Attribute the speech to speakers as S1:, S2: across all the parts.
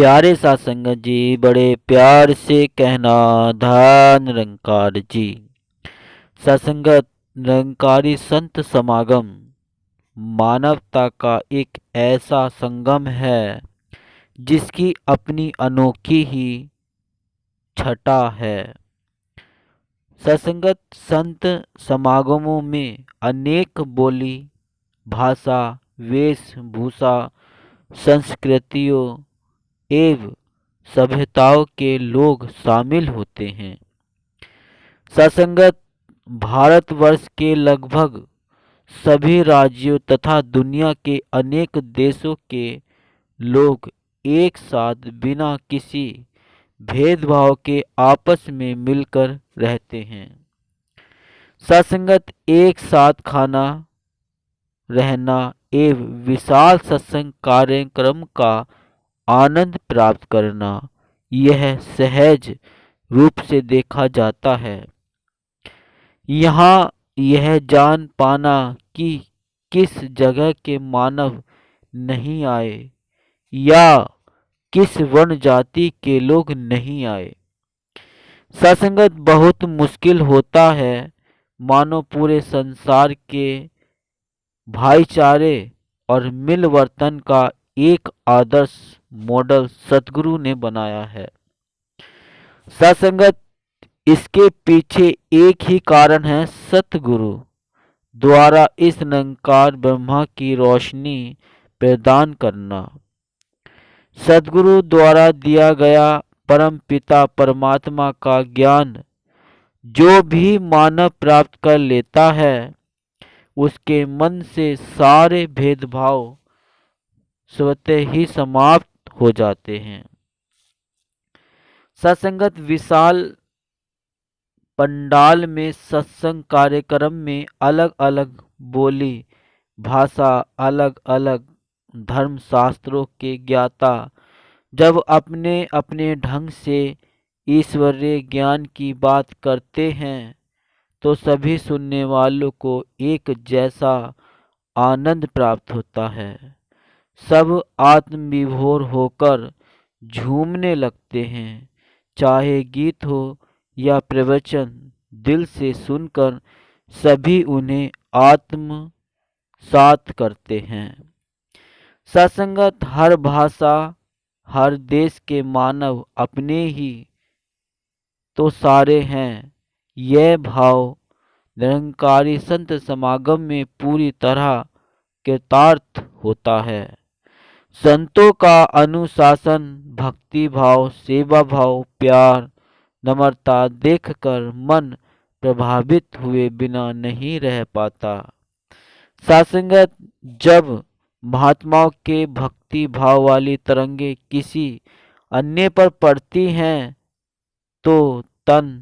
S1: प्यारे साथ संगत जी, बड़े प्यार से कहना धन निरंकार जी। सत्संगत निरंकारी संत समागम मानवता का एक ऐसा संगम है जिसकी अपनी अनोखी ही छटा है। सत्संगत संत समागमों में अनेक बोली, भाषा, वेशभूषा, संस्कृतियों एवं सभ्यताओं के लोग शामिल होते हैं। सत्संगत भारतवर्ष के लगभग सभी राज्यों तथा दुनिया के अनेक देशों के लोग एक साथ बिना किसी भेदभाव के आपस में मिलकर रहते हैं। सत्संगत एक साथ खाना, रहना एवं विशाल सत्संग कार्यक्रम का आनंद प्राप्त करना, यह सहज रूप से देखा जाता है। यहाँ यह जान पाना कि किस जगह के मानव नहीं आए या किस वर्ण जाति के लोग नहीं आए, सत्संगत बहुत मुश्किल होता है। मानो पूरे संसार के भाईचारे और मिलवर्तन का एक आदर्श मॉडल सतगुरु ने बनाया है। सत्संगत इसके पीछे एक ही कारण है, सतगुरु द्वारा इस निरंकार ब्रह्मा की रोशनी प्रदान करना। सतगुरु द्वारा दिया गया परम पिता परमात्मा का ज्ञान जो भी मानव प्राप्त कर लेता है, उसके मन से सारे भेदभाव स्वतः ही समाप्त हो जाते हैं। सत्संगत विशाल पंडाल में सत्संग कार्यक्रम में अलग अलग बोली, भाषा, अलग अलग धर्म शास्त्रों के ज्ञाता जब अपने अपने ढंग से ईश्वरीय ज्ञान की बात करते हैं तो सभी सुनने वालों को एक जैसा आनंद प्राप्त होता है। सब आत्मविभोर होकर झूमने लगते हैं। चाहे गीत हो या प्रवचन, दिल से सुनकर सभी उन्हें आत्मसात करते हैं। सत्संगत हर भाषा, हर देश के मानव अपने ही तो सारे हैं, यह भाव निरंकारी संत समागम में पूरी तरह कृतार्थ होता है। संतों का अनुशासन, भक्ति भाव, सेवा भाव, प्यार, नम्रता देखकर मन प्रभावित हुए बिना नहीं रह पाता। सत्संगत जब महात्माओं के भक्ति भाव वाली तरंगे किसी अन्य पर पड़ती हैं तो तन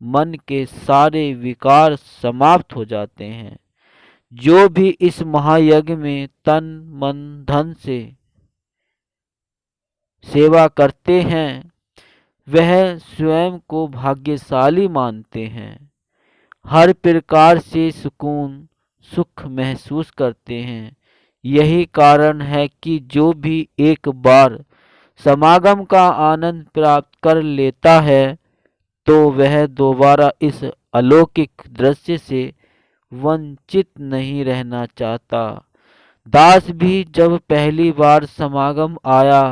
S1: मन के सारे विकार समाप्त हो जाते हैं। जो भी इस महायज्ञ में तन मन धन से सेवा करते हैं वह स्वयं को भाग्यशाली मानते हैं। हर प्रकार से सुकून सुख महसूस करते हैं। यही कारण है कि जो भी एक बार समागम का आनंद प्राप्त कर लेता है तो वह दोबारा इस अलौकिक दृश्य से वंचित नहीं रहना चाहता। दास भी जब पहली बार समागम आया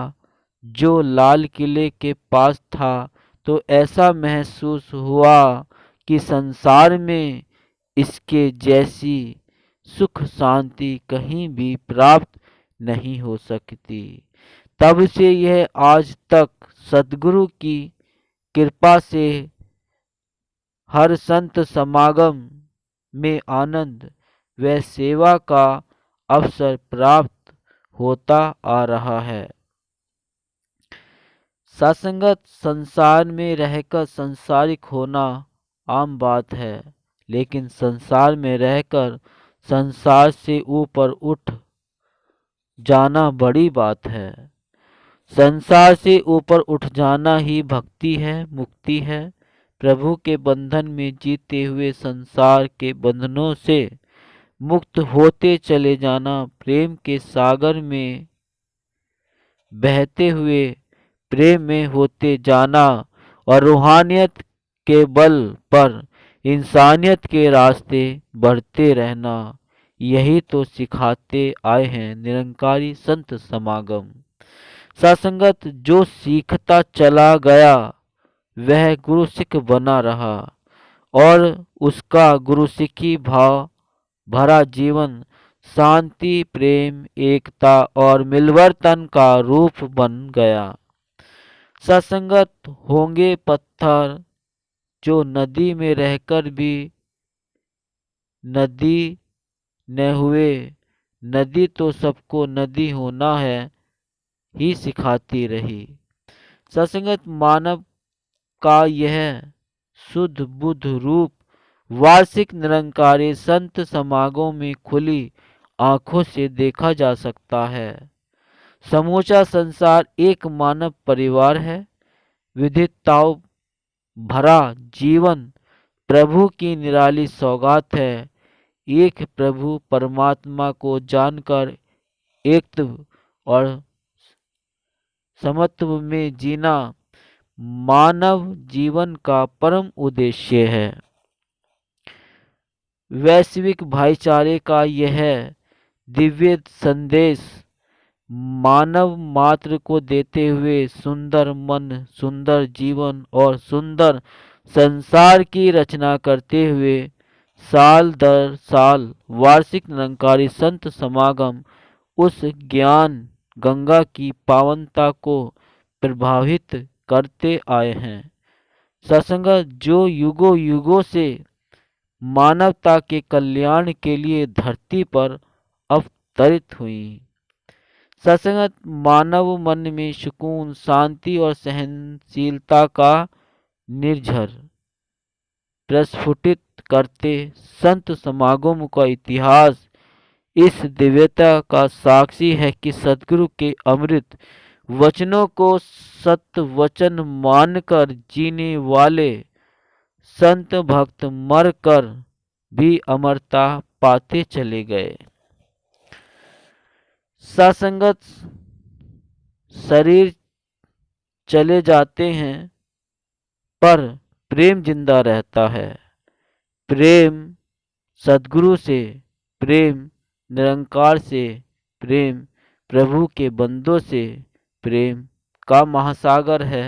S1: जो लाल किले के पास था तो ऐसा महसूस हुआ कि संसार में इसके जैसी सुख शांति कहीं भी प्राप्त नहीं हो सकती। तब से यह आज तक सद्गुरु की कृपा से हर संत समागम में आनंद व सेवा का अवसर प्राप्त होता आ रहा है। सत्संगत संसार में रहकर संसारिक होना आम बात है, लेकिन संसार में रहकर संसार से ऊपर उठ जाना बड़ी बात है। संसार से ऊपर उठ जाना ही भक्ति है, मुक्ति है। प्रभु के बंधन में जीते हुए संसार के बंधनों से मुक्त होते चले जाना, प्रेम के सागर में बहते हुए प्रेम में होते जाना और रूहानियत के बल पर इंसानियत के रास्ते बढ़ते रहना, यही तो सिखाते आए हैं निरंकारी संत समागम। सत्संगत जो सीखता चला गया वह गुरु सिख बना रहा, और उसका गुरु सिखी भाव भरा जीवन शांति, प्रेम, एकता और मिलवर्तन का रूप बन गया। सत्संगत होंगे पत्थर जो नदी में रहकर भी नदी न हुए, नदी तो सबको नदी होना है ही सिखाती रही। सत्संगत मानव का यह शुद्ध बुद्ध रूप वार्षिक निरंकारी संत समागमों में खुली आंखों से देखा जा सकता है। समूचा संसार एक मानव परिवार है। विविधताओं भरा जीवन प्रभु की निराली सौगात है। एक प्रभु परमात्मा को जानकर एकत्व और समत्व में जीना मानव जीवन का परम उद्देश्य है। वैश्विक भाईचारे का यह दिव्य संदेश मानव मात्र को देते हुए सुंदर मन, सुंदर जीवन और सुंदर संसार की रचना करते हुए साल दर साल वार्षिक निरंकारी संत समागम उस ज्ञान गंगा की पावनता को प्रभावित करते आए हैं। सत्संग जो युगों युगों से मानवता के कल्याण के लिए धरती पर अवतरित हुई। सत्संगत मानव मन में सुकून, शांति और सहनशीलता का निर्झर प्रस्फुटित करते संत समागम का इतिहास इस दिव्यता का साक्षी है कि सद्गुरु के अमृत वचनों को सत्य वचन मानकर जीने वाले संत भक्त मर कर भी अमरता पाते चले गए। सत्संगत शरीर चले जाते हैं पर प्रेम जिंदा रहता है। प्रेम सद्गुरु से, प्रेम निरंकार से, प्रेम प्रभु के बंदों से, प्रेम का महासागर है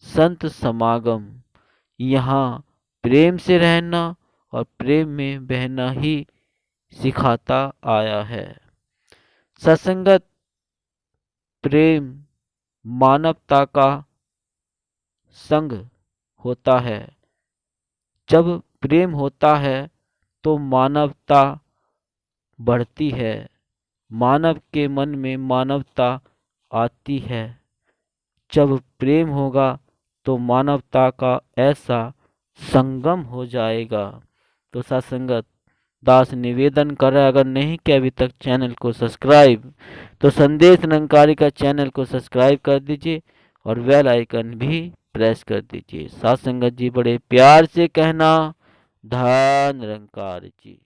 S1: संत समागम। यहाँ प्रेम से रहना और प्रेम में बहना ही सिखाता आया है। सत्संगत प्रेम मानवता का संग होता है। जब प्रेम होता है तो मानवता बढ़ती है, मानव के मन में मानवता आती है। जब प्रेम होगा तो मानवता का ऐसा संगम हो जाएगा। तो सत्संगत दास निवेदन कर रहा है, अगर नहीं किया अभी तक चैनल को सब्सक्राइब तो संदेश निरंकारी का चैनल को सब्सक्राइब कर दीजिए और बेल आइकन भी प्रेस कर दीजिए। सत्संगत जी बड़े प्यार से कहना, धन निरंकार जी।